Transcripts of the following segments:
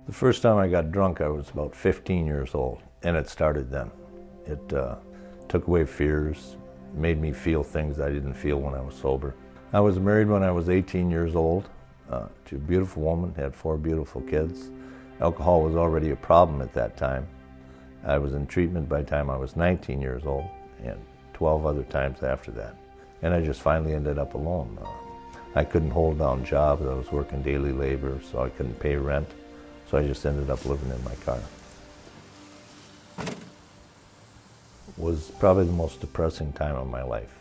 The first time I got drunk, I was about 15 years old, and it started then. It took away fears, made me feel things I didn't feel when I was sober. I was married when I was 18 years old to a beautiful woman, had 4 beautiful kids. Alcohol was already a problem at that time. I was in treatment by the time I was 19 years old, and 12 other times after that. And I just finally ended up alone. I couldn't hold down jobs. I was working daily labor, so I couldn't pay rent. So I just ended up living in my car. It was probably the most depressing time of my life.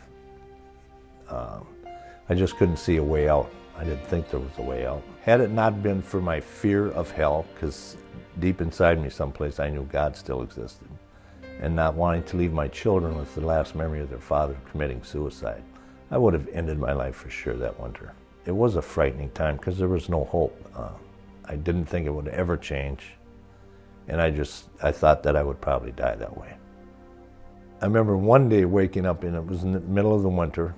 I just couldn't see a way out. I didn't think there was a way out. Had it not been for my fear of hell, because deep inside me someplace I knew God still existed, and not wanting to leave my children with the last memory of their father committing suicide, I would have ended my life for sure that winter. It was a frightening time because there was no hope. I didn't think it would ever change, and I thought that I would probably die that way. I remember one day waking up, and it was in the middle of the winter,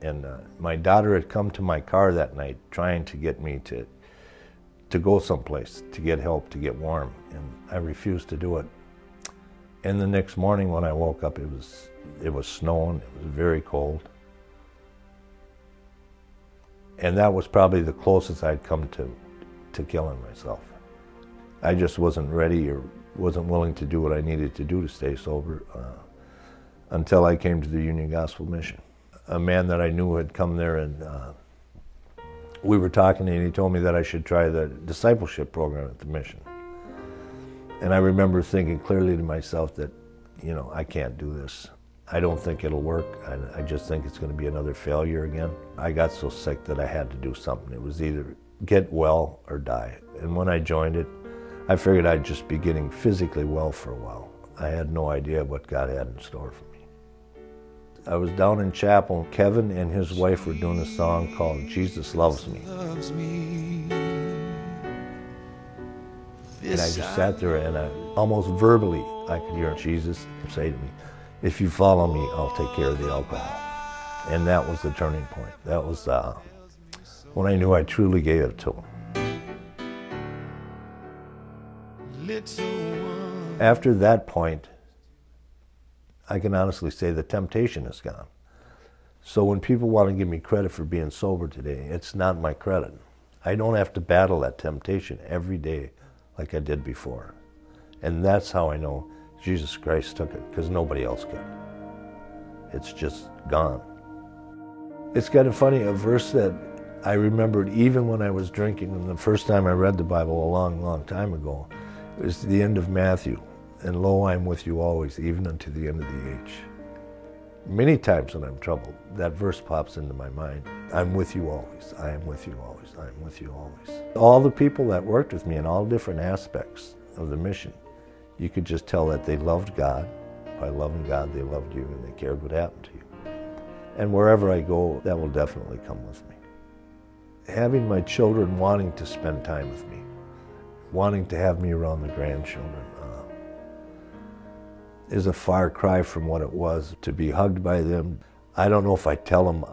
and my daughter had come to my car that night trying to get me to go someplace, to get help, to get warm, and I refused to do it. And the next morning when I woke up, it was snowing, it was very cold. And that was probably the closest I'd come to killing myself. I just wasn't ready or wasn't willing to do what I needed to do to stay sober until I came to the Union Gospel Mission. A man that I knew had come there, and we were talking, and he told me that I should try the discipleship program at the mission. And I remember thinking clearly to myself that, I can't do this. I don't think it'll work. I just think it's going to be another failure again. I got so sick that I had to do something. It was either get well or die. And when I joined it, I figured I'd just be getting physically well for a while. I had no idea what God had in store for me. I was down in chapel. Kevin and his wife were doing a song called Jesus Loves Me. And I just sat there, and almost verbally I could hear Jesus say to me, "If you follow me, I'll take care of the alcohol." And that was the turning point. That was when I knew I truly gave it to him. After that point, I can honestly say the temptation is gone. So when people want to give me credit for being sober today, it's not my credit. I don't have to battle that temptation every day like I did before. And that's how I know Jesus Christ took it, because nobody else could. It's just gone. It's kind of funny, a verse that I remembered even when I was drinking, and the first time I read the Bible a long, long time ago, it was the end of Matthew. "And lo, I am with you always, even unto the end of the age." Many times when I'm troubled, that verse pops into my mind. I'm with you always. I am with you always. I am with you always. All the people that worked with me in all different aspects of the mission, you could just tell that they loved God. By loving God, they loved you, and they cared what happened to you. And wherever I go, that will definitely come with me. Having my children wanting to spend time with me, wanting to have me around the grandchildren, is a far cry from what it was to be hugged by them. I don't know if I tell them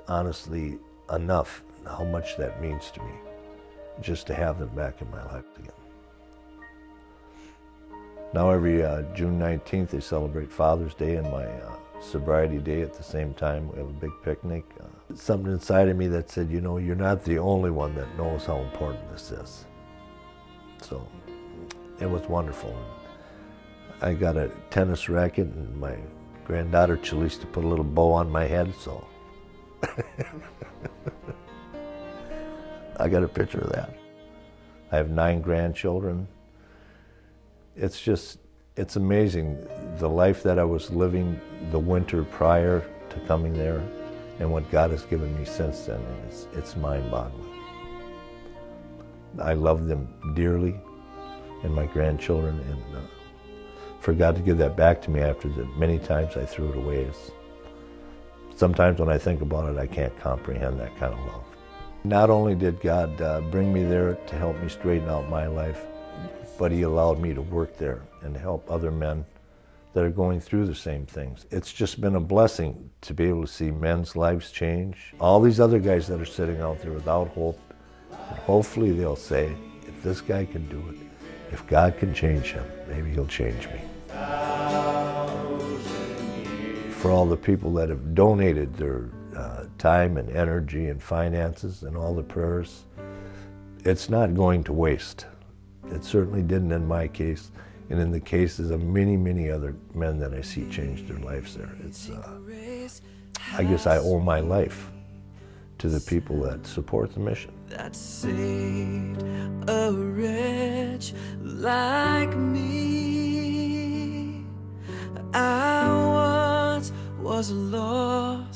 honestly enough how much that means to me, just to have them back in my life again. Now every June 19th they celebrate Father's Day and my sobriety day at the same time. We have a big picnic. Something inside of me that said, you're not the only one that knows how important this is. So it was wonderful. I got a tennis racket, and my granddaughter Chalise to put a little bow on my head, so I got a picture of that. I have 9 grandchildren. It's amazing the life that I was living the winter prior to coming there, and what God has given me since then. It's mind-boggling. I love them dearly, and my grandchildren, and for God to give that back to me after the many times I threw it away, sometimes when I think about it, I can't comprehend that kind of love. Not only did God bring me there to help me straighten out my life, but He allowed me to work there and help other men that are going through the same things. It's just been a blessing to be able to see men's lives change. All these other guys that are sitting out there without hope, and hopefully they'll say, "It this guy can do it, if God can change him, maybe he'll change me. For all the people that have donated their time and energy and finances and all the prayers, it's not going to waste. It certainly didn't in my case, and in the cases of many, many other men that I see change their lives there. It's, I guess I owe my life to the people that support the mission. That saved a wretch like me. I once was lost,